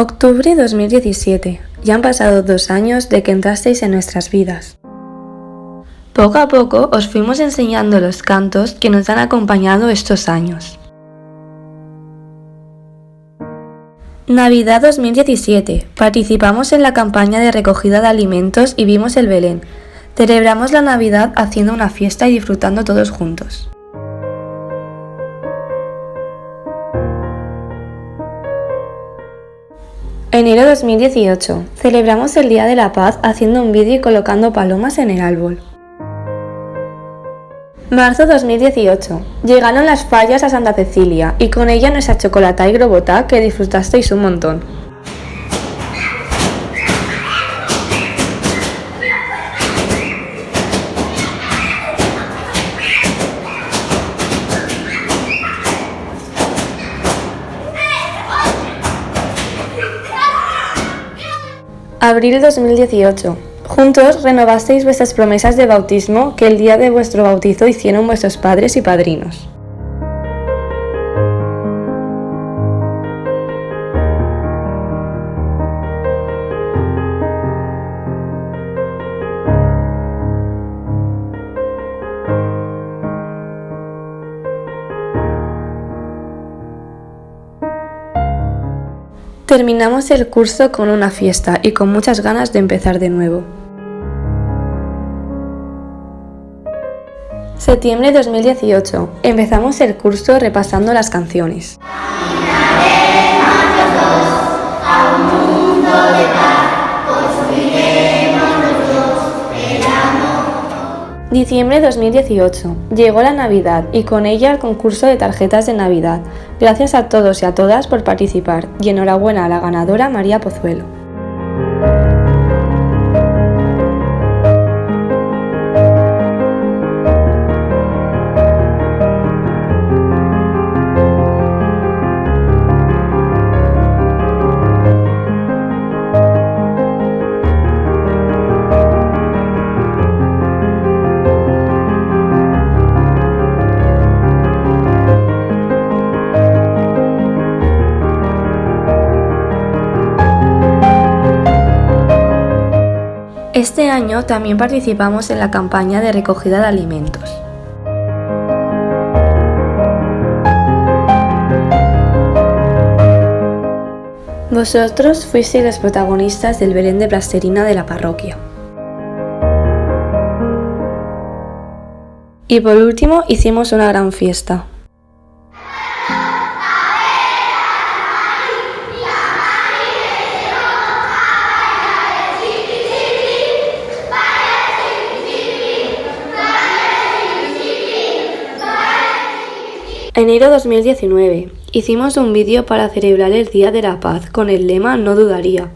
Octubre 2017. Ya han pasado 2 años de que entrasteis en nuestras vidas. Poco a poco os fuimos enseñando los cantos que nos han acompañado estos años. Navidad 2017. Participamos en la campaña de recogida de alimentos y vimos el Belén. Celebramos la Navidad haciendo una fiesta y disfrutando todos juntos. Enero 2018. Celebramos el Día de la Paz haciendo un vídeo y colocando palomas en el árbol. Marzo 2018. Llegaron las fallas a Santa Cecilia y con ella nuestra chocolata y globotá que disfrutasteis un montón. Abril 2018. Juntos renovasteis vuestras promesas de bautismo que el día de vuestro bautizo hicieron vuestros padres y padrinos. Terminamos el curso con una fiesta y con muchas ganas de empezar de nuevo. Septiembre 2018. Empezamos el curso repasando las canciones. Diciembre 2018. Llegó la Navidad y con ella el concurso de tarjetas de Navidad. Gracias a todos y a todas por participar y enhorabuena a la ganadora María Pozuelo. Este año también participamos en la campaña de recogida de alimentos. Vosotros fuisteis los protagonistas del Belén de plastilina de la parroquia. Y por último hicimos una gran fiesta. Enero 2019. Hicimos un vídeo para celebrar el Día de la Paz con el lema No dudaría.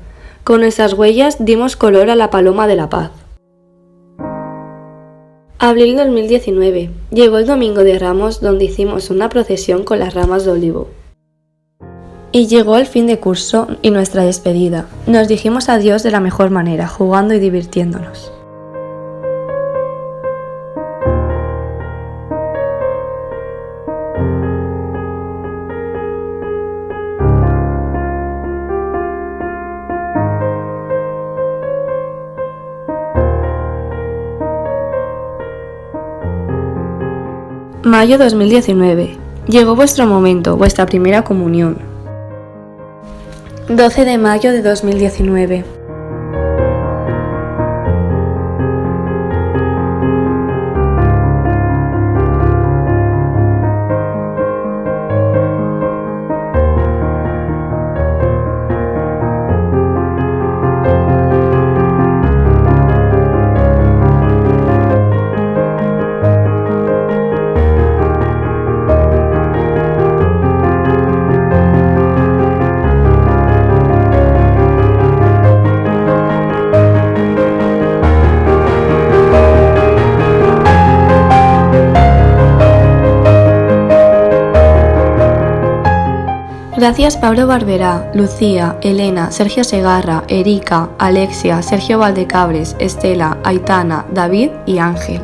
Con nuestras huellas dimos color a la paloma de la paz. Abril 2019. Llegó el Domingo de Ramos donde hicimos una procesión con las ramas de olivo. Y llegó el fin de curso y nuestra despedida. Nos dijimos adiós de la mejor manera, jugando y divirtiéndonos. Mayo 2019. Llegó vuestro momento, vuestra primera comunión. 12 de mayo de 2019. Gracias Pablo Barberá, Lucía, Elena, Sergio Segarra, Erika, Alexia, Sergio Valdecabres, Estela, Aitana, David y Ángel.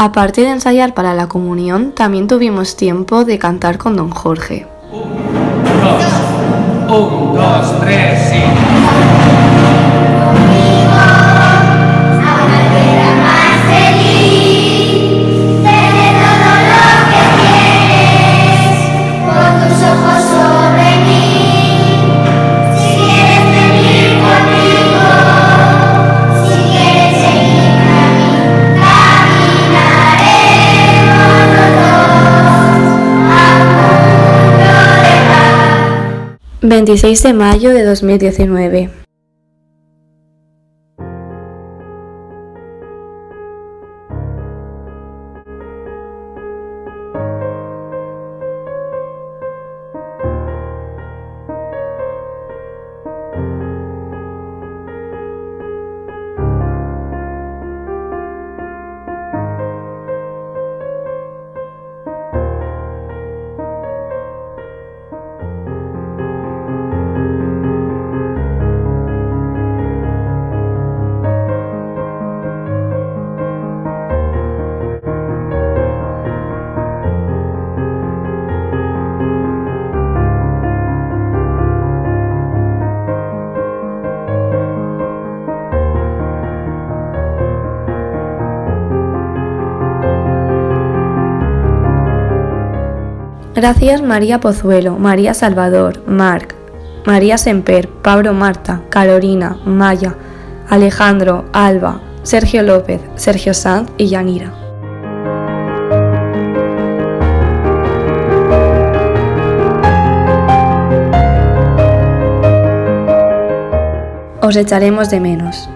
Aparte de ensayar para la comunión, también tuvimos tiempo de cantar con don Jorge. 1, 2, 3, sí. ¡Gracias! 26 de mayo de 2019. Gracias María Pozuelo, María Salvador, Marc, María Semper, Pablo Marta, Carolina, Maya, Alejandro, Alba, Sergio López, Sergio Sanz y Yanira. Os echaremos de menos.